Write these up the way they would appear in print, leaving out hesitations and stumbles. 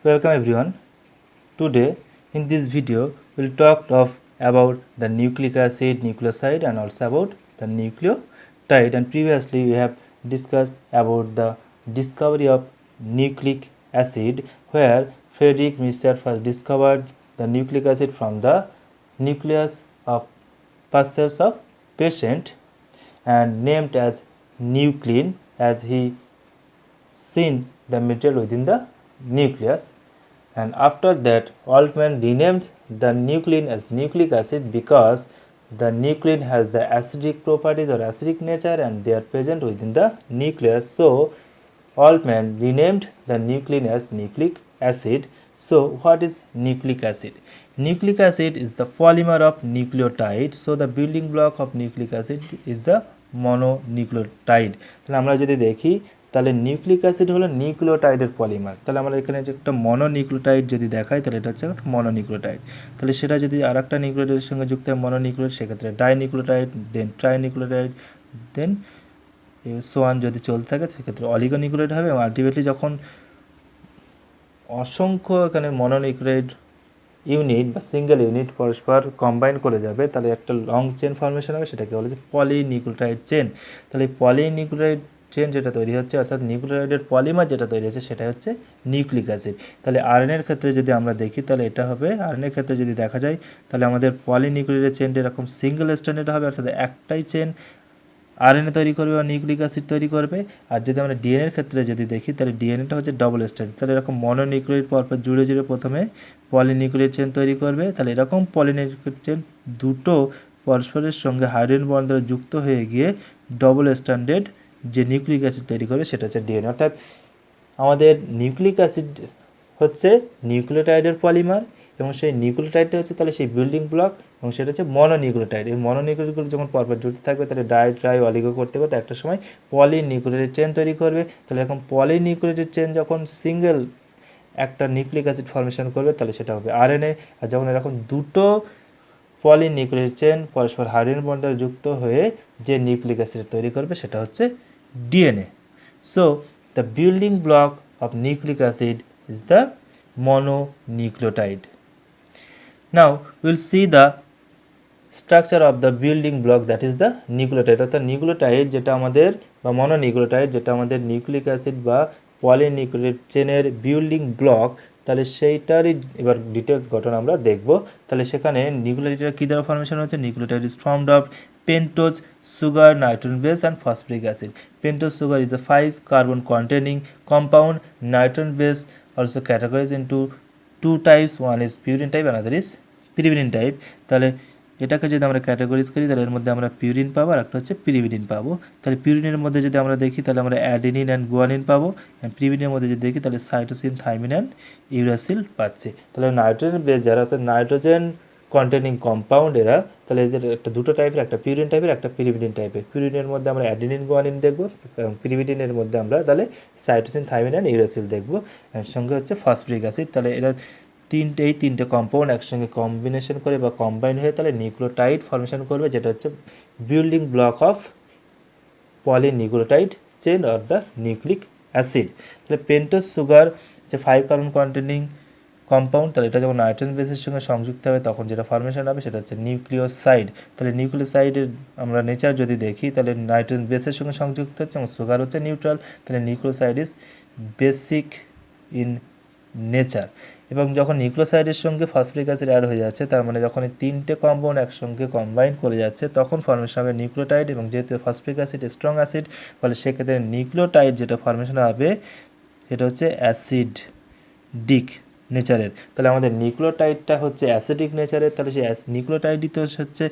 Welcome everyone. Today in this video we'll talk about the nucleic acid, nucleoside and also about the nucleotide, and previously we have discussed about the discovery of nucleic acid, where Friedrich Mister first discovered the nucleic acid from the nucleus of pulses of patient and named as nuclein, as he seen the material within the nucleus. And after that, Altman renamed the nuclein as nucleic acid because the nuclein has the acidic properties or acidic nature and they are present within the nucleus. So Altman renamed the nuclein as nucleic acid. So what is nucleic acid? Nucleic acid is the polymer of nucleotide. So the building block of nucleic acid is the mononucleotide. তাহলে আমরা যদি দেখি তাহলে nucleic acid হলো নিউক্লিওটাইডের polymer. তাহলে আমরা এখানে যে একটা মনোনিউক্লিওটাইড যদি দেখাই তাহলে এটা হচ্ছে একটা মনোনিউক্লিওটাইড। তাহলে সেটা যদি আরেকটা নিউক্লিওটাইডের সঙ্গে যুক্ত হয় মনোনিউক্লিওটাইড, সেক্ষেত্রে dinucleotide, then trinucleotide, then so on যদি চলতে থাকে সেক্ষেত্রে অলিগোনিউক্লিওটাইড হবে। এবং আলটিমেটলি যখন অসংখ্য এখানে মনোনিউক্লিওটাইড ইউনিট বা সিঙ্গেল ইউনিট পরস্পর কম্বাইন করে যাবে তাহলে একটা লং চেন ফর্মেশন হবে, সেটাকে বলে যে পলিনিউক্লিওটাইড চেন। তাহলে এই পলিনিউক্লিওটাইড চেন যেটা তৈরি হচ্ছে, অর্থাৎ নিউক্লিওটাইডের পলিমার যেটা তৈরি হচ্ছে, সেটা হচ্ছে নিউক্লিক অ্যাসিড। তাহলে আরএনএর ক্ষেত্রে যদি আমরা দেখি তাহলে এটা হবে, আরএনএর ক্ষেত্রে যদি দেখা যায় তাহলে আমাদের পলিনিউক্লিওটাইড চেনটা এরকম সিঙ্গেল স্ট্র্যান্ডেড হবে, অর্থাৎ একটাই চেন আরএনএ তৈরি করবে বা নিউক্লিক অ্যাসিড তৈরি করবে। আর যদি আমরা ডিএনএর ক্ষেত্রে যদি দেখি তাহলে ডিএনএটা হচ্ছে ডবল স্ট্র্যান্ড। তাহলে এরকম মনোনিউক্লিওটাইড পরপর জুড়ে জুড়ে প্রথমে পলিনিউক্লিওটাইড চেন তৈরি করবে। তাহলে এরকম পলিনিউক্লিওটাইড চেন দুটো পরস্পরের সঙ্গে হাইড্রোজেন বন্ড দ্বারা যুক্ত হয়ে গিয়ে ডবল স্ট্র্যান্ডেড যে নিউক্লিক অ্যাসিড তৈরি করবে সেটা হচ্ছে ডিএনএ। অর্থাৎ আমাদের নিউক্লিক অ্যাসিড হচ্ছে নিউক্লিওটাইডের পলিমার এবং সেই নিউক্লিওটাইডটা হচ্ছে তাহলে সেই বিল্ডিং ব্লক, এবং সেটা হচ্ছে মনোনিউক্লিওটাইড। এই মনোনিউক্লিওটাইডগুলো যখন পরপর জুড়তে থাকবে তাহলে ডাই ট্রাই অলিগো করতে করতে একটা সময় পলিনিউক্লিওটাইড চেন তৈরি করবে। তাহলে এরকম পলিনিউক্লিওটাইড চেন যখন সিঙ্গেল একটা নিউক্লিক অ্যাসিড ফর্মেশন করবে তাহলে সেটা হবে আরএনএ। আর যখন এরকম দুটো পলিনিউক্লিওটাইড চেন পরস্পর হাইড্রোজেন বন্ড দ্বারা যুক্ত হয়ে যে নিউক্লিক অ্যাসিড তৈরি করবে সেটা হচ্ছে DNA. So the building block of nucleic acid is the mononucleotide. Now we will see the structure of the building block, that is the nucleotide. অর্থাৎ নিউক্লিওটাইড যেটা আমাদের বা মনোনিউক্লিওটাইড যেটা আমাদের নিউক্লিক অ্যাসিড বা পলিনিউক্লিওটাইড চেনের বিল্ডিং ব্লক, তাহলে সেইটারই এবার ডিটেলস গঠন আমরা দেখব। তাহলে সেখানে নিউক্লিওটাইড কী দ্বারা ফর্মেশন হচ্ছে? Nucleotide is formed of pentose sugar, nitrogen base and phosphoric acid. Pentose sugar is a 5 carbon containing compound. Nitrogen base also categorized into two types, one is purine type, another is pyrimidine type. তাহলে এটাকে যদি আমরা categories করি তাহলে এর মধ্যে আমরা purine পাবো আর একটা হচ্ছে পিরিমিডিন পাবো। তাহলে পিউরিনের মধ্যে যদি আমরা দেখি তাহলে আমরা অ্যাডেনিন অ্যান্ড গুয়ানিন পাবো, অ্যান্ড পিরিমিডিনের মধ্যে যদি দেখি তাহলে সাইটোসিন, থাইমিন অ্যান্ড ইউরাসিল পাচ্ছি। তাহলে নাইট্রোজেন বেস যারা, অর্থাৎ নাইট্রোজেন কন্টেনিং কম্পাউন্ড এরা, তাহলে এদের একটা দুটো টাইপের, একটা পিউরিন টাইপের একটা পিরিমিডিন টাইপের। পিউরিনের মধ্যে আমরা অ্যাডেনিন গুয়ানিন দেখবো এবং পিরিমিডিনের মধ্যে আমরা তাহলে সাইটোসিন, থাইমিন অ্যান্ড ইউরাসিল দেখবো, এর সঙ্গে হচ্ছে ফসফরিক অ্যাসিড। তাহলে এরা তিনটে কম্পাউন্ড একসঙ্গে কম্বিনেশন করে বা কম্বাইন হয়ে তাহলে নিউক্লিওটাইড ফর্মেশন করবে, যেটা হচ্ছে building block of polynucleotide chain or the nucleic acid. তাহলে পেন্টোজ সুগার যে 5 কার্বন কন্টেনিং কম্পাউন্ড, তাহলে এটা যখন নাইট্রোজেন বেসের সঙ্গে সংযুক্ত হবে তখন যেটা ফর্মেশন হবে সেটা হচ্ছে নিউক্লিওসাইড। তাহলে নিউক্লিওসাইডের আমরা নেচার যদি দেখি তাহলে নাইট্রোজেন বেসের সঙ্গে সংযুক্ত হচ্ছে এবং সুগার হচ্ছে নিউট্রাল। তাহলে nucleoside is basic in nature. এবং যখন নিউক্লিওসাইডের সঙ্গে ফসফরিক অ্যাসিড অ্যাড হয়ে যাচ্ছে, তার মানে যখন এই তিনটে কম্পাউন্ড একসঙ্গে কম্বাইন করে যাচ্ছে তখন ফর্মেশন হবে নিউক্লিওটাইড। এবং যেহেতু ফসফরিক অ্যাসিড স্ট্রং অ্যাসিড, ফলে সেক্ষেত্রে নিউক্লিওটাইড যেটা ফর্মেশন হবে সেটা হচ্ছে অ্যাসিডিক নেচারের। তাহলে আমাদের নিউক্লিওটাইডটা হচ্ছে অ্যাসিডিক নেচারের, তাহলে সেই নিউক্লিওটাইডই তো হচ্ছে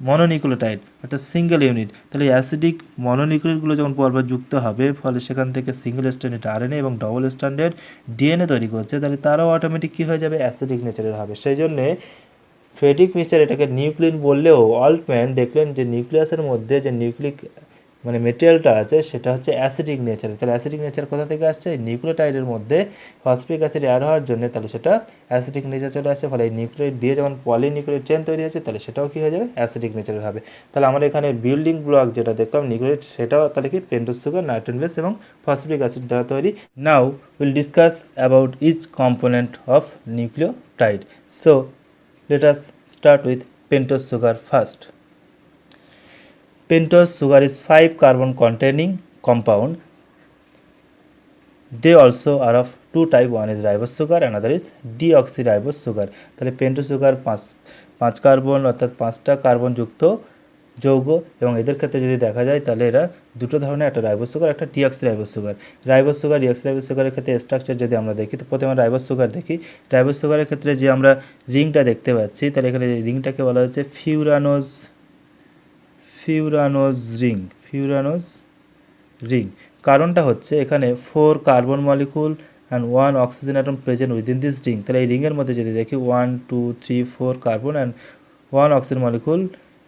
মনোনিউক্লিওটাইড, অর্থাৎ সিঙ্গেল ইউনিট। তাহলে অ্যাসিডিক মনোনিউক্লিওটাইডগুলো যখন পরপর যুক্ত হবে ফলে সেখান থেকে সিঙ্গেল স্ট্যান্ডার্ড আরএনএ এবং ডবল স্ট্যান্ডার্ড ডিএনএ তৈরি করছে, তাহলে তারাও অটোমেটিক কী হয়ে যাবে? অ্যাসিডিক নেচারের হবে। সেই জন্যে ফ্রেডরিক মিস্টার এটাকে নিউক্লিন বললেও অল্টম্যান দেখলেন যে নিউক্লিয়াসের মধ্যে যে নিউক্লিক মানে মেটেরিয়ালটা আছে সেটা হচ্ছে অ্যাসিডিক নেচারের। তাহলে অ্যাসিডিক নেচার কোথা থেকে আসছে? নিউক্লিওটাইডের মধ্যে ফসফরিক অ্যাসিড অ্যাড হওয়ার জন্য তাহলে সেটা অ্যাসিডিক নেচার চলে আসছে। ফলে এই নিউক্লিওটাইড দিয়ে যখন পলিনিউক্লিওটাইড চেন তৈরি হচ্ছে তাহলে সেটাও কী হয়ে যাবে? অ্যাসিডিক নেচারের হবে। তাহলে আমরা এখানে বিল্ডিং ব্লক যেটা দেখলাম নিউক্লিওটাইড, সেটাও তাহলে কি পেন্টোজ সুগার, নাইট্রোজেন বেস এবং ফসফরিক অ্যাসিড দ্বারা তৈরি। Now will discuss about each component of nucleotide. So let us start with pentose sugar first. Pentose sugar is 5 carbon containing compound. They also are of two type, one is ribose sugar, another is deoxyribose sugar. তাহলে pentose sugar 5 carbon অর্থাৎ 5টা carbon যুক্ত যৌগ, এবং এদের ক্ষেত্রে যদি দেখা যায় তাহলে এরা দুটো ধরনের, একটা রাইবোস সুগার, একটা deoxyribose sugar. Ribose sugar, deoxyribose সুগারের ক্ষেত্রে স্ট্রাকচার যদি আমরা দেখি তো প্রথমে রাইবোস সুগার দেখি। রাইবোস সুগারের ক্ষেত্রে যে আমরা রিংটা দেখতে পাচ্ছি, তাহলে এখানে রিংটাকে বলা হচ্ছে ফিউরানোজ রিং। কারণটা হচ্ছে এখানে 4 carbon molecule and 1 oxygen atom present within this ring. তাহলে এই রিংয়ের মধ্যে যদি দেখি 1 2 3 4 carbon and 1 oxygen molecule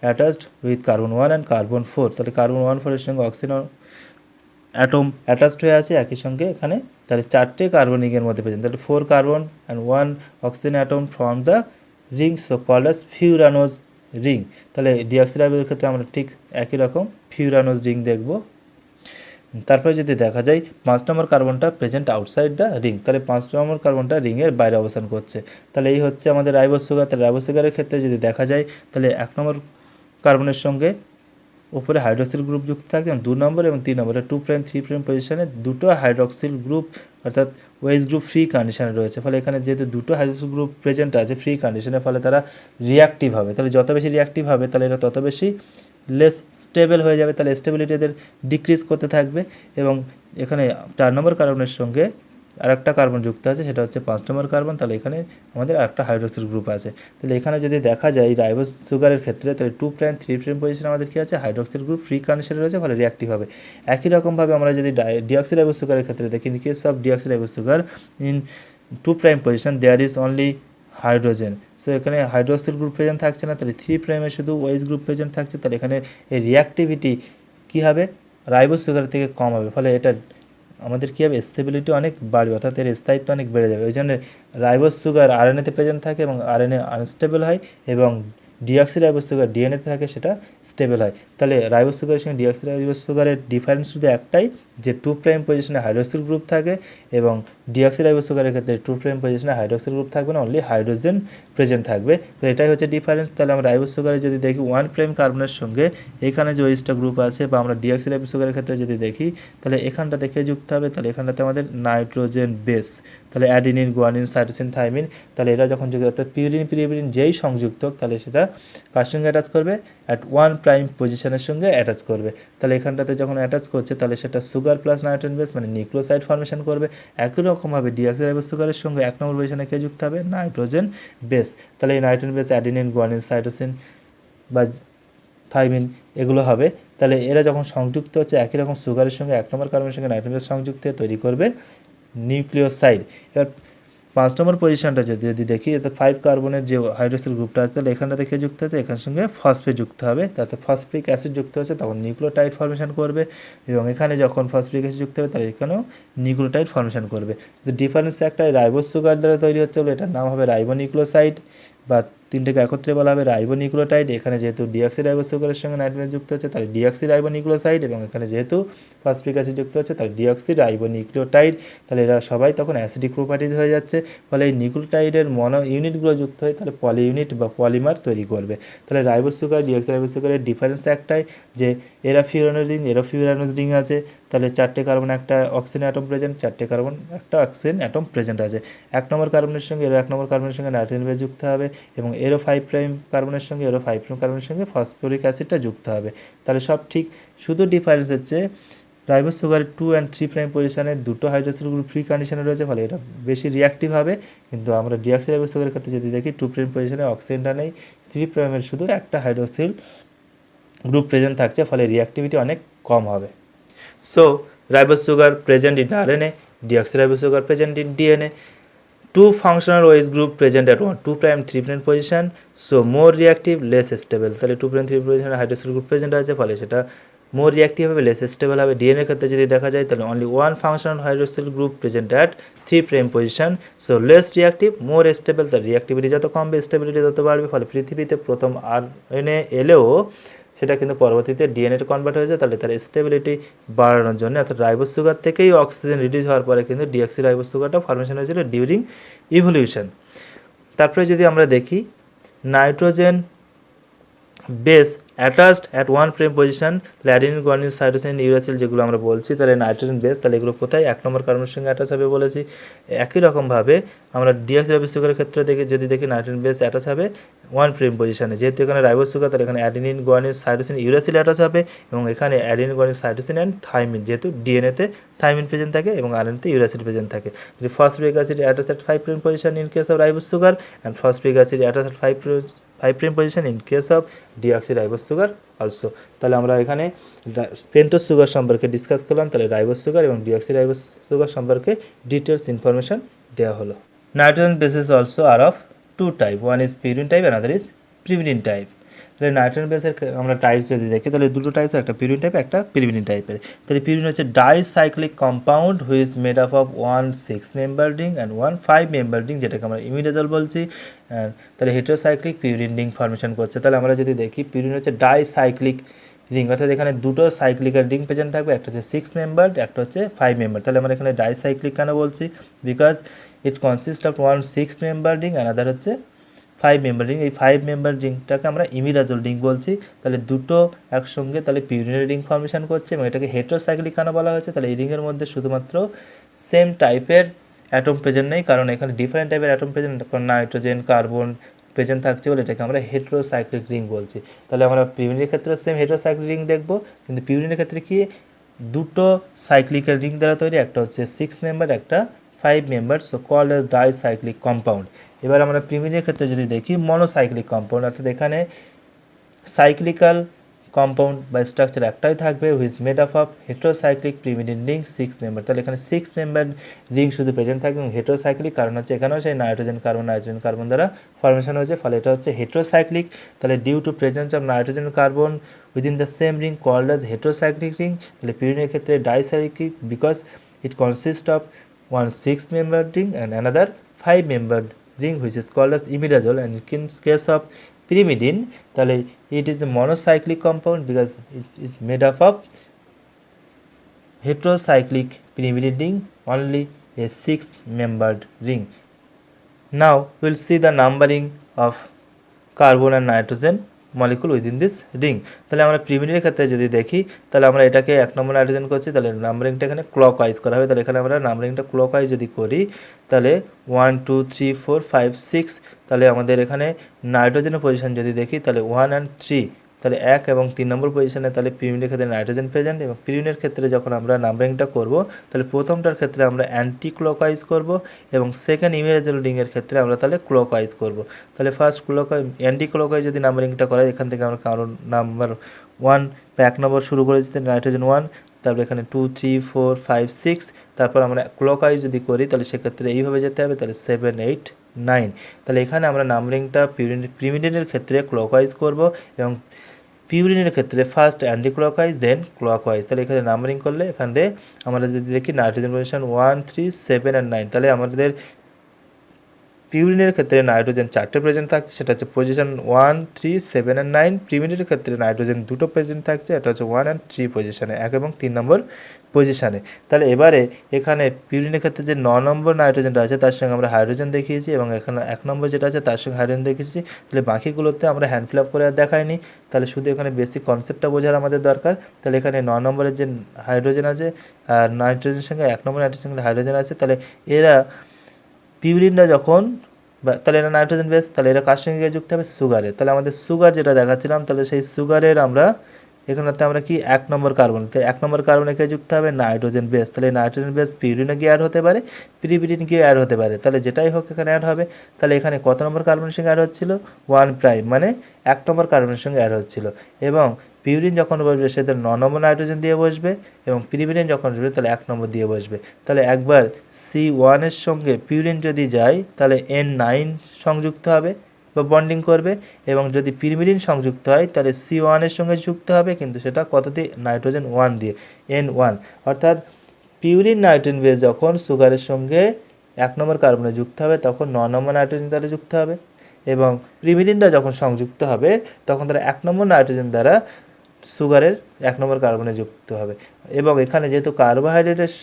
attached with carbon 1 and carbon 4। তাহলে কার্বন 1 4 এর সঙ্গে অক্সিজেন অ্যাটম অ্যাটাচড হয়ে আছে একই সঙ্গে এখানে। তাহলে 4টে কার্বন রিংয়ের মধ্যে প্রেজেন্ট, তাহলে 4 carbon and 1 oxygen atom from the ring, so called as furanose ring. তাহলে ডিঅক্সিরাইবোসের ক্ষেত্রে আমরা ঠিক একই রকম ফিউরানোজ রিং দেখব। তারপরে যদি দেখা যায় 5 নম্বর কার্বনটা প্রেজেন্ট আউটসাইড দ্য রিং, তাহলে 5 নম্বর কার্বনটা রিংয়ের বাইরে অবস্থান করছে। তাহলে এই হচ্ছে আমাদের রাইবোস সুগার। তাহলে রাইবোস সুগারের ক্ষেত্রে যদি দেখা যায় তাহলে 1 নম্বর কার্বনের সঙ্গে উপরে হাইড্রক্সিল গ্রুপ যুক্ত থাকছে, 2 নম্বর এবং 3 নম্বরে 2 প্রাইম 3 প্রাইম পজিশনে দুটো হাইড্রক্সিল গ্রুপ অর্থাৎ ওয়েজ গ্রুপ ফ্রি কন্ডিশনে রয়েছে। ফলে এখানে যেহেতু দুটো হাইড্রক্সিল গ্রুপ প্রেজেন্ট আছে ফ্রি কন্ডিশনের, ফলে তারা রিঅ্যাক্টিভ হবে। তাহলে যত বেশি রিঅ্যাক্টিভ হবে তাহলে এটা তত বেশি লেস স্টেবল হয়ে যাবে, তাহলে স্টেবিলিটি এদের ডিক্রিজ করতে থাকবে। এবং এখানে 4 নম্বর কার্বনের সঙ্গে আরেকটা কার্বন যুক্ত আছে, সেটা হচ্ছে 5 নম্বর কার্বন। তাহলে এখানে আমাদের আরেকটা হাইড্রক্সিল গ্রুপ আছে। তাহলে এখানে যদি দেখা যায় রাইবোস সুগারের ক্ষেত্রে তাহলে 2 প্রাইম 3 প্রাইম পজিশনে আমাদের কী আছে? হাইড্রক্সিল গ্রুপ ফ্রি কন্ডিশনে রয়েছে, ফলে রিঅ্যাক্টিভ হবে। একই রকমভাবে আমরা যদি ডিঅক্সিরাইবোস সুগারের ক্ষেত্রে দেখি, in case of deoxyribose sugar in 2 prime position there is only hydrogen. So এখানে হাইড্রক্সিল গ্রুপ প্রেজেন্ট থাকছে না, তাহলে 3 প্রাইমে শুধু ওয়েজ গ্রুপ প্রেজেন্ট থাকছে। তাহলে এখানে এই রিঅ্যাক্টিভিটি কী হবে? রাইবোস সুগার থেকে কম হবে, ফলে এটা আমাদের কী হবে? স্টেবিলিটি অনেক বাড়বে, অর্থাৎ এর স্থায়িত্ব অনেক বেড়ে যাবে। ওই জন্য রাইবোস সুগার আরএনএতে প্রেজেন্ট থাকে এবং আরএনএ আনস্টেবল হয়, এবং ডিঅক্সিরাইবোস সুগার ডিএনএতে থাকে সেটা স্টেবল হয়। তাহলে রাইবোস সুগারের সঙ্গে ডিঅক্সিরাইবোস সুগারের ডিফারেন্স শুধু একটাই, যে 2 প্রাইম পজিশনে হাইড্রক্সিল গ্রুপ থাকে, এবং ডিঅক্সিরাইবোস সুগারের ক্ষেত্রে 2 প্রাইম পজিশনে হাইড্রক্সিল গ্রুপ থাকবে না, অনলি হাইড্রোজেন প্রেজেন্ট থাকবে। তো এটাই হচ্ছে ডিফারেন্স। তাহলে আমরা রাইবোস সুগারে যদি দেখি 1 প্রাইম কার্বনের সঙ্গে এখানে যে ওয়েজটা গ্রুপ আছে, বা আমরা ডিঅক্সিরাইবোস সুগারের ক্ষেত্রে যদি দেখি তাহলে এখানটা দেখে যুক্ত হবে। তাহলে এখানটাতে আমাদের নাইট্রোজেন বেস, তাহলে অ্যাডিনিন, গুয়ানিন, সাইটোসিন, থাইমিন, তাহলে এরা যখন যুক্ত, অর্থাৎ পিউরিন পিরিবিন যেই সংযুক্ত, তাহলে সেটা কার সঙ্গে অ্যাটাচ করবে? অ্যাট 1 প্রাইম পজিশনের সঙ্গে অ্যাটাচ করবে। তাহলে এখানটাতে যখন অ্যাটাচ করছে তাহলে সেটা সুগার প্লাস নাইট্রোজেন বেস মানে নিউক্লিওসাইড ফর্মেশন করবে। একই রকমভাবে ডিঅক্সিরাইবোস সুগারের সঙ্গে 1 নম্বর পজিশনে কে যুক্ত হবে? Nitrogen base. তাহলে এই nitrogen base adenine, guanine, cytosine বা থাইমিন এগুলো হবে। তাহলে এরা যখন সংযুক্ত হচ্ছে একই রকম সুগারের সঙ্গে 1 নম্বর কার্বনের সঙ্গে নাইট্রোজেন বেস সংযুক্ত হয়ে তৈরি করবে নিউক্লিওসাইড। এবার 5 নম্বর পজিশনটা যদি দেখি, অর্থাৎ 5 কার্বনের যে হাইড্রোক্সিল গ্রুপটা আছে তাহলে এখানটা থেকে যুক্ত হতে এখানের সঙ্গে ফসফেট যুক্ত হবে, তাতে ফসফরিক অ্যাসিড যুক্ত হচ্ছে তখন নিউক্লিওটাইড ফর্মেশন করবে, এবং এখানে যখন ফসফরিক অ্যাসিড যুক্ত হবে তাহলে এখানেও নিউক্লিওটাইড ফর্মেশন করবে। তো ডিফারেন্স একটা রাইবোস সুগার দ্বারা তৈরি হচ্ছে বলে এটার নাম হবে রাইবোনিউক্লিওসাইড, বা তিনটেকে একত্রে বলা হবে রাইবোনিউক্লিওটাইড। এখানে যেহেতু ডিঅক্সিরাইবোস সুগারের সঙ্গে নাইট্রোজেন যুক্ত হচ্ছে তাহলে ডিঅক্সিরাইবোনিউক্লিওসাইড, এবং এখানে যেহেতু ফসফরিক অ্যাসিড যুক্ত হচ্ছে তাহলে ডিঅক্সিরাইবোনিউক্লিওটাইড। তাহলে এরা সবাই তখন অ্যাসিডিক প্রপার্টিজ হয়ে যাচ্ছে, ফলে এই নিউক্লিওটাইডের মনো ইউনিটগুলো যুক্ত হয়ে তাহলে পলি ইউনিট বা পলিমার তৈরি করবে। তাহলে রাইবোস সুগার, ডিঅক্সিরাইবোস সুগারের ডিফারেন্স একটাই, যে এরা ফিউরানোজ রিং, এরা ফিউরানোজ রিং আছে। তাহলে 4টে কার্বন একটা অক্সিজেন অ্যাটম প্রেজেন্ট, 4টে কার্বন একটা অক্সিজেন অ্যাটম প্রেজেন্ট আছে। 1 নম্বর কার্বনের সঙ্গে এরও 1 নম্বর কার্বনের সঙ্গে নাইট্রোজেন বেস যুক্ত হবে, এবং এরও 5 প্রাইম কার্বনের সঙ্গে এরও 5 প্রাইম কার্বনের সঙ্গে ফসফরিক অ্যাসিডটা যুক্ত হবে। তাহলে সব ঠিক, শুধু ডিফারেন্স হচ্ছে রাইবোস সুগার 2 অ্যান্ড 3 প্রাইম পজিশনে দুটো হাইড্রোক্সিল গ্রুপ ফ্রি কন্ডিশনে রয়েছে, ফলে এটা বেশি রিঅ্যাক্টিভ হবে। কিন্তু আমরা ডিঅক্সিরাইবোস সুগারের ক্ষেত্রে যদি দেখি 2 প্রাইম পজিশনে অক্সিজেনটা নেই, 3 প্রাইমের শুধু একটা হাইড্রোক্সিল গ্রুপ প্রেজেন্ট থাকছে, ফলে রিঅ্যাক্টিভিটি অনেক কম হবে। So ribose sugar present in RNA, deoxyribose sugar present in DNA. Two functional OH group present at 1, 2 prime 3 prime position, so more reactive, less stable. তাহলে 2 prime 3 position hydroxyl group present আছে, ফলে সেটা মোর reactive হবে, less stable হবে। DNA ক্ষেত্রে যদি দেখা যায় তাহলে only one functional hydroxyl group present at 3' position, so less reactive, more stable. তার রিয়াক্টিভিটি যত কমবে স্টেবিলিটি তত বাড়বে। ফলে পৃথিবীতে প্রথম আরএনএ এলেও সেটা কিন্তু পরবর্তীতে ডিএনএ কনভার্ট হয়ে যায়, তাহলে তার স্টেবিলিটি বাড়ানোর জন্য, অর্থাৎ রাইবোজ সুগার থেকেই অক্সিজেন রিলিজ হওয়ার পরে কিন্তু ডিঅক্সি রাইবোজ সুগারটা ফর্মেশন হয়েছিল ডিউরিং ইভলিউশন। তারপরে যদি আমরা দেখি nitrogen base attached at 1' position, তাহলে অ্যাডিনিন, গুয়ানিন, সাইটোসিন, ইউরাসিল যেগুলো আমরা বলছি, তাহলে নাইট্রোজেন বেস, তাহলে এগুলো কোথায় 1 নম্বর কার্বনের সঙ্গে অ্যাটাচ হবে বলেছি। একই রকমভাবে আমরা ডিঅক্সি রাইবোজ সুগারের ক্ষেত্রে যদি দেখি নাইট্রোজেন বেস অ্যাটাচ হবে 1' পজিশনে, যেহেতু এখানে রাইবোজ সুগার তাহলে এখানে adenine, guanine, cytosine, uracil attach হবে, এবং এখানে adenine, guanine, cytosine and thymine, যেহেতু ডিএনএতে থাইমিন প্রেজেন্ট থাকে এবং আরএনএতে ইউরাসিল প্রেজেন্ট থাকে। Phosphoric acid attach at 5' position in case of ribose sugar, and phosphoric acid attach at 5' position in case of deoxy ribose sugar also. তাহলে আমরা এখানে pentose sugar সম্পর্কে ডিসকাস করলাম, তাহলে রাইবোজ সুগার এবং ডিঅক্সি রাইবোজ সুগার সম্পর্কে details information দেওয়া হলো। Nitrogen bases also are of 2 type, one is purine type, another is pyrimidine type. তাহলে নাইট্রোজেন বেসের আমরা টাইপস যদি দেখি তাহলে দুটো টাইপস, একটা পিউরিন টাইপ, একটা পিরিমিডিন টাইপের। তাহলে পিউরিন হচ্ছে dicyclic compound whose made up of 1 6-membered ring and 1 5-membered ring, যেটাকে আমরা ইমিডাজল বলছি। তাহলে হেটেরোসাইক্লিক পিউরিন রিং ফর্মেশন করছে। তাহলে আমরা যদি দেখি পিউরিন হচ্ছে ডাইসাইক্লিক রিং, অর্থাৎ এখানে দুটো সাইক্লিকের রিং প্রেজেন্ট থাকবে, একটা হচ্ছে 6-membered, একটা হচ্ছে 5-membered। তাহলে আমরা এখানে ডাইসাইক্লিক কেন বলছি? Because it consist of 1 6-membered ring and other হচ্ছে 5-membered রিং। এই 5-membered রিংটাকে আমরা ইমিডাজল রিং বলছি। তাহলে দুটো একসঙ্গে তাহলে পিউরিনের রিং ফর্মেশন করছে, এবং এটাকে হেটেরোসাইক্লিক কেন বলা হয়েছে? তাহলে এই রিংয়ের মধ্যে শুধুমাত্র সেম টাইপের অ্যাটম প্রেজেন্ট নেই, কারণ এখানে ডিফারেন্ট টাইপের atom present, nitrogen, carbon present থাকছে বলে এটাকে আমরা হেটেরোসাইক্লিক রিং বলছি। তাহলে আমরা পিউরিনের ক্ষেত্রে সেম হেটেরোসাইক্লিক রিং দেখব, কিন্তু পিউরিনের ক্ষেত্রে কি দুটো সাইক্লিকের রিং দ্বারা তৈরি, একটা হচ্ছে 6-membered, একটা 5-membered, so called as dicyclic compound. এবার আমরা পিরিমিডিনের ক্ষেত্রে যদি দেখি মনোসাইক্লিক কম্পাউন্ড, অর্থাৎ এখানে সাইক্লিক্যাল কম্পাউন্ড বা স্ট্রাকচার একটাই থাকবে, whose made up of heterocyclic pyrimidine ring 6-membered। তাহলে এখানে 6-membered রিং শুধু প্রেজেন্ট থাকবে, এবং হেটেরোসাইক্লিক কারণ হচ্ছে এখানেও সেই নাইট্রোজেন কার্বন দ্বারা ফর্মেশন হয়েছে, ফলে এটা হচ্ছে হেটেরোসাইক্লিক। তাহলে due to presence of nitrogen carbon within the same ring called as heterocyclic ring. তাহলে পিরিমিডিনের ক্ষেত্রে dicyclic because it consist of 1 6-membered ring and another 5-membered ring which is called as imidazole, and in case of pyrimidine তাহলে it is a monocyclic compound because it is made up of heterocyclic pyrimidine ring, only a 6-membered ring. Now we will see the numbering of carbon and nitrogen molecule within this ring. তাহলে আমরা পিরিমিডিনের ক্ষেত্রে যদি দেখি তাহলে আমরা এটাকে 1 নম্বর nitrogen করছি, তাহলে নাম্বারিংটা এখানে ক্লকওয়াইজ করা হবে। তাহলে এখানে আমরা নাম্বারিংটা ক্লকওয়াইজ যদি করি তাহলে 1 2 3 4 5 6, তাহলে আমাদের এখানে নাইট্রোজেনের পজিশন যদি দেখি তাহলে 1 and 3, তাহলে 1 এবং 3 নম্বর পজিশনে তাহলে পিরিমিডের ক্ষেত্রে নাইট্রোজেন প্রেজেন্ট। এবং পিরিমিডের ক্ষেত্রে যখন আমরা নাম্বারিংটা করব তাহলে প্রথমটার ক্ষেত্রে আমরা অ্যান্টি ক্লকওয়াইজ করব, এবং সেকেন্ড ইমিডাজল রিংয়ের ক্ষেত্রে আমরা তাহলে ক্লকওয়াইজ করব। তাহলে ফার্স্ট অ্যান্টি ক্লকওয়াইজ যদি নাম্বারিংটা করা এখান থেকে আমরা কারণ নাম্বার 1 বা 1 নম্বর শুরু করে দিতে নাইট্রোজেন 1, তারপর এখানে 2 3 4 5 6, তারপর আমরা ক্লকওয়াইজ যদি করি তাহলে সেক্ষেত্রে এইভাবে যেতে হবে, তাহলে 7 8 9। তাহলে এখানে আমরা নাম্বারিংটা পিরিমিডের ক্ষেত্রে ক্লকওয়াইজ করব, এবং পিউরিনের ক্ষেত্রে ফার্স্ট অ্যান্টি ক্লকওয়াইজ দেন ক্লকওয়াইজ। তাহলে এখানে নাম্বারিং করলে এখান থেকে আমরা যদি দেখি নাইট্রোজেন পজিশন 1 3 7 and 9, তাহলে আমাদের পিউরিনের ক্ষেত্রে নাইট্রোজেন 4টে প্রেজেন্ট থাকছে, সেটা হচ্ছে পজিশন 1 3 7 and 9। পিরিমিডের ক্ষেত্রে নাইট্রোজেন 2টো প্রেজেন্ট থাকছে, এটা হচ্ছে 1 and 3 পজিশনে, 1 এবং 3 নম্বর পজিশনে। তাহলে এবারে এখানে পিউরিনের ক্ষেত্রে যে 9 নম্বর নাইট্রোজেনটা আছে তার সঙ্গে আমরা হাইড্রোজেন দেখিয়েছি, এবং এখানে 1 নম্বর যেটা আছে তার সঙ্গে হাইড্রোজেন দেখিয়েছি। তাহলে বাকিগুলোতে আমরা হ্যান্ড ফিল আপ করে আর দেখাইনি, তাহলে শুধু এখানে বেসিক কনসেপ্টটা বোঝার আমাদের দরকার। তাহলে এখানে 9 নম্বরের যে হাইড্রোজেন আছে আর নাইট্রোজেনের সঙ্গে 1 নম্বর নাইট্রোজেনের সঙ্গে হাইড্রোজেন আছে, তাহলে এরা পিউরিনটা যখন তাহলে এটা নাইট্রোজেন বেস, তাহলে এরা কার সঙ্গে যুক্ত হবে? সুগারে। তাহলে আমাদের সুগার যেটা দেখাচ্ছিলাম, তাহলে সেই সুগারের আমরা এখানেতে আমরা কি 1 নম্বর কার্বন, তো 1 নম্বর কার্বনে কে যুক্ত হবে? Nitrogen base. তাহলে নাইট্রোজেন বেস পিউরিনে গিয়ে অ্যাড হতে পারে, পিরিমিডিন গিয়ে অ্যাড হতে পারে, তাহলে যেটাই হোক এখানে অ্যাড হবে। তাহলে এখানে কত নম্বর কার্বনের সঙ্গে অ্যাড হচ্ছিল? 1', মানে 1 নম্বর কার্বনের সঙ্গে অ্যাড হচ্ছিল। এবং পিউরিন যখন বসবে সেটা 9 নম্বর নাইট্রোজেন দিয়ে বসবে, এবং পিরিমিডিন যখন বসবে তাহলে 1 নম্বর দিয়ে বসবে। তাহলে একবার C1 এর সঙ্গে পিউরিন যদি যায় তাহলে N9 সংযুক্ত হবে, বা বন্ডিং করবে, এবং যদি পিরিমিডিন সংযুক্ত হয় তাহলে C1 এর সঙ্গে যুক্ত হবে, কিন্তু সেটা কত দিয়ে, নাইট্রোজেন 1 দিয়ে, N1। অর্থাৎ পিউরিন নাইট্রোজেন বেস যখন সুগারের সঙ্গে 1 নম্বর কার্বনে যুক্ত হবে তখন 9 নম্বর নাইট্রোজেন দ্বারা যুক্ত হবে, এবং পিরিমিডিনটা যখন সংযুক্ত হবে তখন তারা 1 নম্বর নাইট্রোজেন দ্বারা সুগারের 1 নম্বর কার্বনে যুক্ত হবে। এবং এখানে যেহেতু কার্বোহাইড্রেটের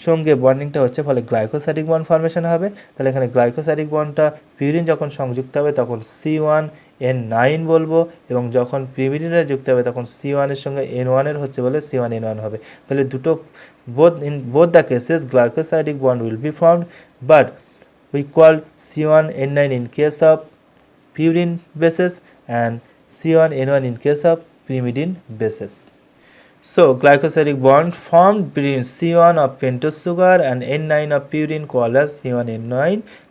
সঙ্গে বন্ডিংটা হচ্ছে, ফলে গ্লাইকোসাইডিক বন্ড ফর্মেশন হবে। তাহলে এখানে গ্লাইকোসাইডিক বন্ডটা পিউরিন যখন সংযুক্ত হবে তখন C1N9 বলবো, এবং যখন পিরিমিডিনে যুক্ত হবে তখন C1 এর সঙ্গে N1 এর হচ্ছে বলে C1N1 হবে। তাহলে দুটো in both the cases glycosidic bond will be formed, but we call C1N9 in case of purine bases and C1N1 in case of pyrimidine bases. So glycosidic bond formed between C1 of pentose sugar and N9 of purine called as C1N9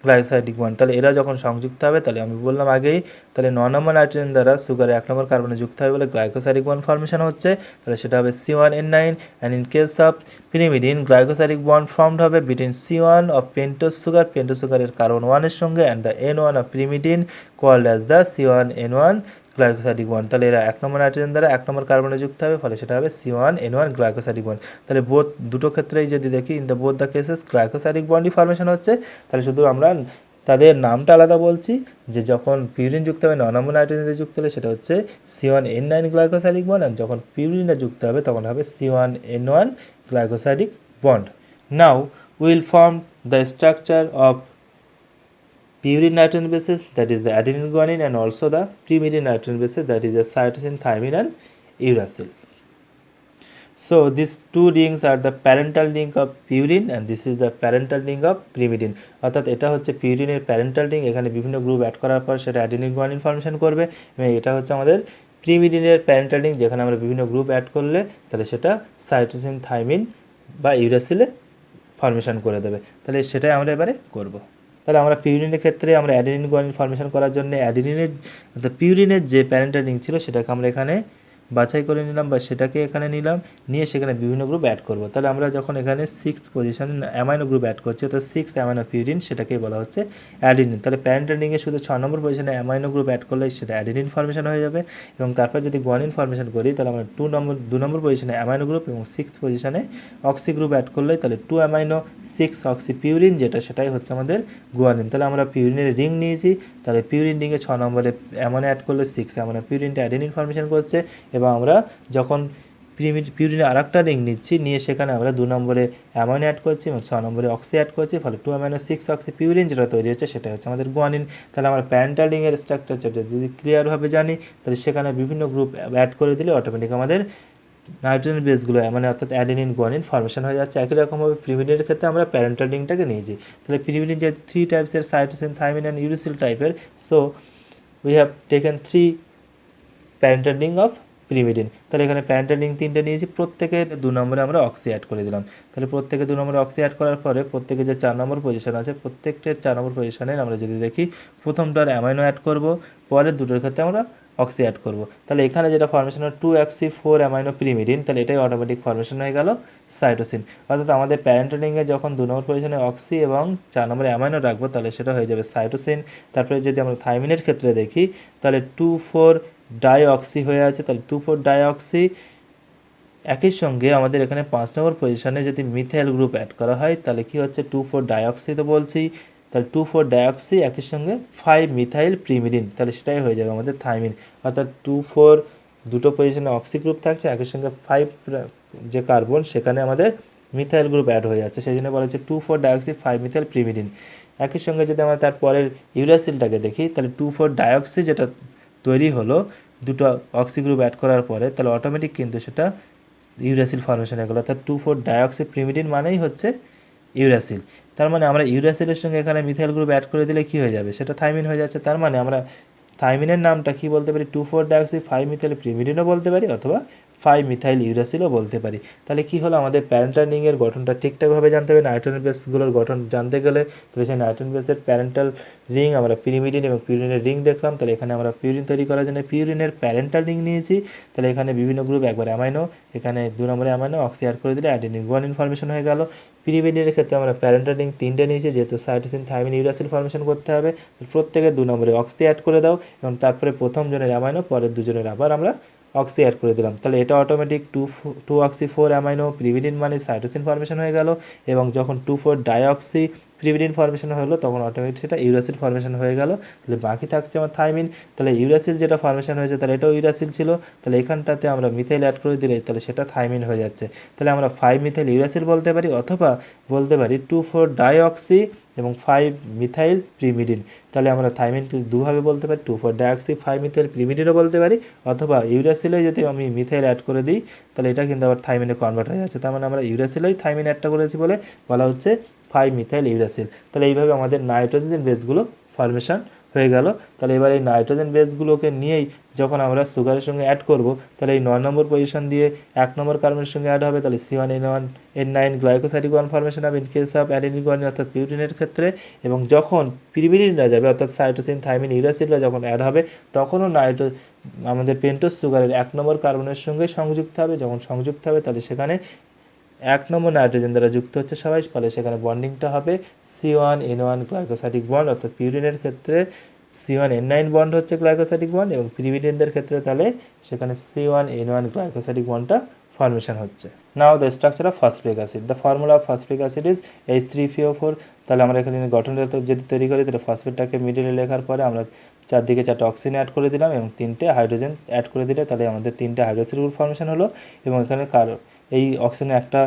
glycosidic bond। তাহলে এরা যখন সংযুক্ত হবে, তাহলে আমি বললাম আগেই, তাহলে 9 নম্বর নাইট্রোজেন দ্বারা সুগারে 1 নম্বর কার্বনে যুক্ত হবে বলে গ্লাইকোসাইডিক বন্ড ফর্মেশন হচ্ছে, তাহলে সেটা হবে C1N9। and in case of pyrimidine glycosidic bond formed হবে between C1 of pentose সুগারের কার্বন 1 এর সঙ্গে and the N1 of pyrimidine called as the C1N1 glycosidic bond. তাহলে এরা 1 নম্বর নাইট্রোজেন দ্বারা 1 নম্বর কার্বনে যুক্ত হবে, ফলে সেটা হবে C1N1 গ্লাইকোসাইডিক বন্ড। তাহলে দুটো ক্ষেত্রেই যদি দেখি, in the both the cases glycosidic বন্ডই ফর্মেশন হচ্ছে। তাহলে শুধু আমরা তাদের নামটা আলাদা বলছি, যে যখন পিউরিন যুক্ত হবে 9 নম্বর নাইট্রোজেন যুক্ত হলে সেটা হচ্ছে C1N9 গ্লাইকোসাইডিক বন্ড, আর যখন পিউরিনটা যুক্ত হবে তখন হবে C1N1 glycosidic bond. Now will form the structure of purine nitrogen bases, that is the adenine guanine, and also the pyrimidine nitrogen bases, that is the cytosine, thymine and uracil. So these two rings are the parental ring of purine and this is the parental ring of pyrimidine। অর্থাৎ এটা হচ্ছে পিউরিনের parental ring, এখানে বিভিন্ন group add করার পর সেটা adenine guanine formation করবে, এবং এটা হচ্ছে আমাদের পিরিমিডিনের প্যারেন্টাল রিং, যেখানে আমরা বিভিন্ন গ্রুপ অ্যাড করলে তাহলে সেটা সাইটোসিন, থাইমিন বা ইউরাসিলে ফর্মেশন করে দেবে। তাহলে সেটাই আমরা এবারে করব। তাহলে আমরা পিউরিনের ক্ষেত্রে আমরা অ্যাডেনিন গুয়ানিন ফর্মেশন করার জন্য পিউরিনের যে প্যারেন্টাল রিং ছিল সেটাকে আমরা এখানে বাছাই করে নিলাম, বা সেটাকে এখানে নিলাম, নিয়ে সেখানে বিভিন্ন গ্রুপ অ্যাড করব। তাহলে আমরা যখন এখানে 6th পজিশনে অ্যামাইনো গ্রুপ অ্যাড করছি, অর্থাৎ 6 অ্যামাইনো পিউরিন, সেটাকেই বলা হচ্ছে অ্যাডিনিন। তাহলে প্যারেন্টাল রিংয়ে শুধু 6 নম্বর পজিশনে অ্যামাইনো গ্রুপ অ্যাড করলে সেটা অ্যাডিনিন ফর্মেশন হয়ে যাবে, এবং তারপর যদি গুয়ানিন ফর্মেশন করি তাহলে আমরা 2 নম্বর পজিশনে অ্যামাইনো গ্রুপ এবং 6th পজিশনে অক্সি গ্রুপ অ্যাড করলে তাহলে 2 অ্যামাইনো 6 অক্সি পিউরিন, সেটাই হচ্ছে আমাদের গুয়ানিন। তাহলে আমরা পিউরিনের রিং নিয়েছি, তাহলে পিউরিন রিংয়ে 6 নম্বরে অ্যামাইনো অ্যাড করলে 6 অ্যামাইনো পিউরিনটা অ্যাডিনিন ফর্মেশন করছে, এবং আমরা যখন পিউরিনে আর একটা রিং নিচ্ছি, নিয়ে সেখানে আমরা 2 নম্বরে অ্যামাইনো অ্যাড করছি এবং 6 নম্বরে অক্সি অ্যাড করছি, ফলে 2 অ্যামাইনো 6 অক্সি পিউরিন যেটা তৈরি হচ্ছে সেটা হচ্ছে আমাদের গুয়ানিন। তাহলে আমরা প্যারেন্টাল রিংয়ের স্ট্রাকচারটা যদি ক্লিয়ারভাবে জানি, তাহলে সেখানে বিভিন্ন গ্রুপ অ্যাড করে দিলে অটোমেটিক আমাদের নাইট্রোজেন বেসগুলো মানে অর্থাৎ অ্যাডেনিন গুয়ানিন ফর্মেশন হয়ে যাচ্ছে। একই রকমভাবে পিরিমিডিনের ক্ষেত্রে আমরা প্যারেন্টাল রিংটাকে নিয়েছি। তাহলে পিরিমিডিন যে 3 টাইপসের, সাইটোসিন, থাইমিন অ্যান্ড ইউরাসিল টাইপের, so we have taken 3 parental ring of pyrimidine. তাহলে এখানে প্যারেন্টাল রিং 3টে নিয়েছি, প্রত্যেকে 2 নম্বরে আমরা অক্সি অ্যাড করে দিলাম। তাহলে প্রত্যেকে 2 নম্বরে অক্সি অ্যাড করার পরে প্রত্যেকে যে 4 নম্বর পজিশন আছে, প্রত্যেকটার 4 নম্বর পজিশনে আমরা যদি দেখি, প্রথমটার অ্যামাইনো অ্যাড করব, পরের দুটোর ক্ষেত্রে আমরা অক্সি অ্যাড করব। তাহলে এখানে যেটা ফর্মেশন হয় 2-oxy-4 অ্যামাইনো পিরিমিডিন, তাহলে এটাই অটোমেটিক ফর্মেশন হয়ে গেল সাইটোসিন। অর্থাৎ আমাদের প্যারেন্টাল রিংয়ে যখন 2 নম্বর পজিশনে অক্সি এবং 4 নম্বরে অ্যামাইনো রাখবো তাহলে সেটা হয়ে যাবে সাইটোসিন। তারপরে যদি আমরা থাইমিনের ক্ষেত্রে দেখি, তাহলে 2,4-ডাইঅক্সি হয়ে আছে, তাহলে 2,4-ডাইঅক্সি। একই সঙ্গে আমাদের এখানে 5 নম্বর পজিশনে যদি মিথাইল গ্রুপ অ্যাড করা হয় তাহলে কি হচ্ছে, 2,4-ডাইঅক্সি তো বলছি, তাহলে 2,4-ডাইঅক্সি একই সঙ্গে 5-মিথাইল প্রিমিডিন, তাহলে সেটাই হয়ে যাবে আমাদের থাইমিন। অর্থাৎ 2,4 দুটো পজিশনে অক্সি গ্রুপ থাকছে, একই সঙ্গে 5 যে কার্বন সেখানে আমাদের মিথাইল গ্রুপ অ্যাড হয়ে যাচ্ছে, সেই জন্য বলা হচ্ছে 2,4-ডাইঅক্সি 5-মিথাইল প্রিমিডিন। একই সঙ্গে যদি আমরা তারপরের ইউরাসিলটাকে দেখি, তাহলে 2,4-ডাইঅক্সি যেটা তৈরি হলো দুটো অক্সি গ্রুপ অ্যাড করার পরে, তাহলে অটোমেটিক কিন্তু সেটা ইউরাসিল ফর্মেশন হয়ে গেলো। অর্থাৎ 2,4-ডাইঅক্সি প্রিমিডিন মানেই হচ্ছে ইউরাসিল। তার মানে আমরা ইউরাসিলের সঙ্গে এখানে মিথাইল গ্রুপ অ্যাড করে দিলে কী হয়ে যাবে, সেটা থাইমিন হয়ে যাচ্ছে। তার মানে আমরা থাইমিনের নামটা কী বলতে পারি, 2,4-ডাইঅক্সি 5-মিথাইল প্রিমিডিনও বলতে পারি, অথবা 5 মিথাইল ইউরাসিলও বলতে পারি। তাহলে কি হলো, আমাদের প্যারেন্টাল রিংয়ের গঠনটা ঠিকঠাকভাবে জানতে হবে। নাইট্রোজেন বেসগুলোর গঠন জানতে গেলে তাহলে সেই নাইট্রোজেন বেসের প্যারেন্টাল রিং আমরা পিরিমিডিন এবং পিউরিনের রিং দেখলাম। তাহলে এখানে আমরা পিউরিন তৈরি করার জন্য পিউরিনের প্যারেন্টাল রিং নিয়েছি। তাহলে এখানে বিভিন্ন গ্রুপ, একবার অ্যামাইনো, এখানে 2 নম্বরে অ্যামাইনো, অক্সি অ্যাড করে দিলে অ্যাডেনিন গুয়ানিন ফর্মেশন হয়ে গেল। পিরিমিডিনের ক্ষেত্রে আমরা প্যারেন্টাল রিং 3টে নিয়েছি, যেহেতু সাইটোসিন থাইমিন ইউরাসিল ফর্মেশন করতে হবে। প্রত্যেকে 2 নম্বরে অক্সি অ্যাড করে দাও এবং তারপরে প্রথম জনের অ্যামাইনো, পরের দুজনের আবার আমরা অক্সি অ্যাড করে দিলাম। তাহলে এটা অটোমেটিক 2 অক্সি 4 অ্যামাইনো পিরিমিডিন মানে সাইটোসিন ফর্মেশন হয়ে গেল। এবং যখন 2,4 ডাইঅক্সি পিরিমিডিন ফর্মেশন হলো তখন অটোমেটিক সেটা ইউরাসিল ফর্মেশন হয়ে গেল। তাহলে বাকি থাকছে আমার থাইমিন। তাহলে ইউরাসিল যেটা ফর্মেশন হয়েছে তাহলে এটাও ইউরাসিল ছিল। তাহলে এখানটাতে আমরা মিথাইল অ্যাড করে দিলে তাহলে সেটা থাইমিন হয়ে যাচ্ছে। তাহলে আমরা 5 মিথাইল ইউরাসিল বলতে পারি, অথবা বলতে পারি 2,4 ডাইঅক্সি এবং 5 মিথাইল প্রিমিডিন। তাহলে আমরা থাইমিনকে দুভাবে বলতে পারি, 2,4 ডাইঅক্সি 5 মিথাইল প্রিমিডিনও বলতে পারি, অথবা ইউরাসিলে যদি আমি মিথাইল অ্যাড করে দিই তাহলে এটা কিন্তু আবার থাইমিনে কনভার্ট হয়ে যাচ্ছে। তার মানে আমরা ইউরাসিলেই থাইমিন অ্যাডটা করেছি বলে বলা হচ্ছে 5 মিথাইল ইউরাসিল। তাহলে এইভাবে আমাদের নাইট্রোজেন বেসগুলো ফর্মেশন হয়ে গেল। তাহলে এবার এই নাইট্রোজেন বেসগুলোকে নিয়েই যখন আমরা সুগারের সঙ্গে অ্যাড করব, তাহলে এই 9 নম্বর পজিশন দিয়ে 1 নম্বর কার্বনের সঙ্গে অ্যাড হবে। তাহলে C1N1N9 গ্লাইকোসাইডিক 1 ফর্মেশন হবে in case of adenine guanine অর্থাৎ পিউরিনের ক্ষেত্রে। এবং যখন পিরিমিডিনরা যাবে অর্থাৎ সাইটোসিন থাইমিন ইউরাসিলরা যখন অ্যাড হবে তখনও আমাদের পেন্টোজ সুগারের 1 নম্বর কার্বনের সঙ্গে সংযুক্ত হবে। যখন সংযুক্ত হবে তাহলে সেখানে 1 নম্বর নাইট্রোজেন দ্বারা যুক্ত হচ্ছে সবাই, ফলে সেখানে বন্ডিংটা হবে C1N1 গ্লাইকোসাইডিক বন্ড, অর্থাৎ পিউরিনের ক্ষেত্রে C1N9 বন্ড হচ্ছে গ্লাইকোসাইডিক বন্ড এবং পিরিমিডিনদের ক্ষেত্রে তাহলে সেখানে C1N1 গ্লাইকোসাইডিক বন্ডটা ফর্মেশন হচ্ছে। Now the structure of phosphoric acid, the formula of phosphoric acid is H3PO4। তাহলে আমরা এখানে গঠনটা যদি তৈরি করি তাহলে ফসফেটটাকে মিডিলে লেখার পরে আমরা চারদিকে 4টে অক্সিজেন অ্যাড করে দিলাম এবং 3টে হাইড্রোজেন অ্যাড করে দিলে তাহলে আমাদের 3টে হাইড্রোক্সিল গ্রুপ ফর্মেশন হলো। এবং এখানে এই অক্সিজেনে একটা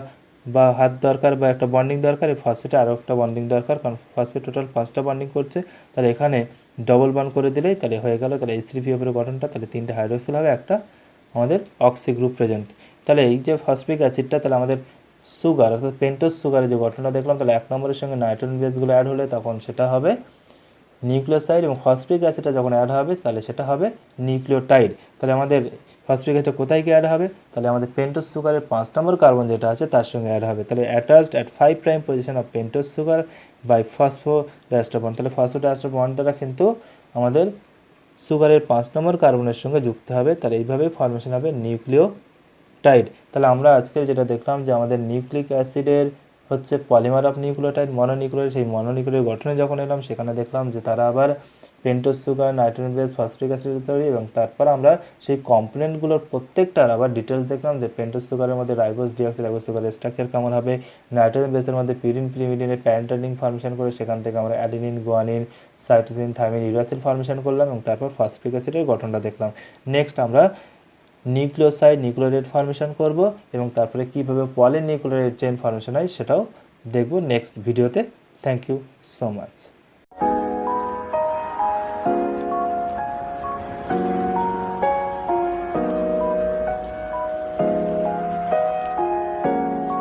বা হাত দরকার বা একটা বন্ডিং দরকার, এই ফসফেটে আরও একটা বন্ডিং দরকার, কারণ ফসফেট টোটাল 5টা বন্ডিং করছে। তাহলে এখানে ডবল বন্ড করে দিলেই তাহলে হয়ে গেল তাহলে H3PO4 গঠনটা। তাহলে 3টে হাইড্রোক্সিল হবে, একটা আমাদের অক্সি গ্রুপ প্রেজেন্ট। তাহলে এই যে ফসফরিক অ্যাসিডটা তাহলে আমাদের সুগার অর্থাৎ পেন্টোজ সুগারের যে গঠনটা দেখলাম, তাহলে 1 নম্বরের সঙ্গে নাইট্রোজেন বেসগুলো অ্যাড হলে তখন সেটা হবে নিউক্লিওসাইড, এবং ফসফরিক অ্যাসিডটা যখন অ্যাড হবে তাহলে সেটা হবে নিউক্লিওটাইড। তাহলে আমাদের ফসফরিক অ্যাসিড কোথায় গিয়ে অ্যাড হবে, তাহলে আমাদের পেন্টোজ সুগারের 5 নম্বর কার্বন যেটা আছে তার সঙ্গে অ্যাড হবে। তাহলে attached at 5 prime position of pentose sugar by phosphodiester bond. তাহলে ফসফোডাইএস্টার বন্ডটা কিন্তু আমাদের সুগারের 5 নম্বর কার্বনের সঙ্গে যুক্ত হবে। তাহলে এইভাবে ফর্মেশন হবে নিউক্লিওটাইড। তাহলে আমরা আজকের যেটা দেখলাম যে আমাদের নিউক্লিক অ্যাসিডের হচ্ছে পলিমার অফ নিউক্লিওটাইড মনোনিউক্লিওটাইড। সেই মনোনিউক্লিওটাইড গঠনে যখন এলাম সেখানে দেখলাম যে তারা আবার pentose sugar, nitrogen base, phosphoric acid তৈরি, এবং তারপর আমরা সেই কম্পোনেন্টগুলোর প্রত্যেকটার আবার ডিটেলস দেখলাম যে পেন্টোজ সুগারের মধ্যে রাইবোজ ডিঅক্সি রাইবোজ সুগারের স্ট্রাকচার কেমন হবে, নাইট্রোজেন বেসের মধ্যে পিউরিন প্রিমিডিনের প্যারেন্টাল রিং ফর্মেশন করে সেখান থেকে আমরা adenine guanine cytosine thymine uracil formation করলাম, এবং তারপর ফসফরিক অ্যাসিডের গঠনটা দেখলাম। নেক্সট আমরা নিউক্লিওসাইড নিউক্লিওটাইড ফর্মেশন করব এবং তারপরে কীভাবে পলিনিউক্লিওটাইড চেইন ফর্মেশন হয় সেটাও দেখব নেক্সট ভিডিওতে। Thank you so much.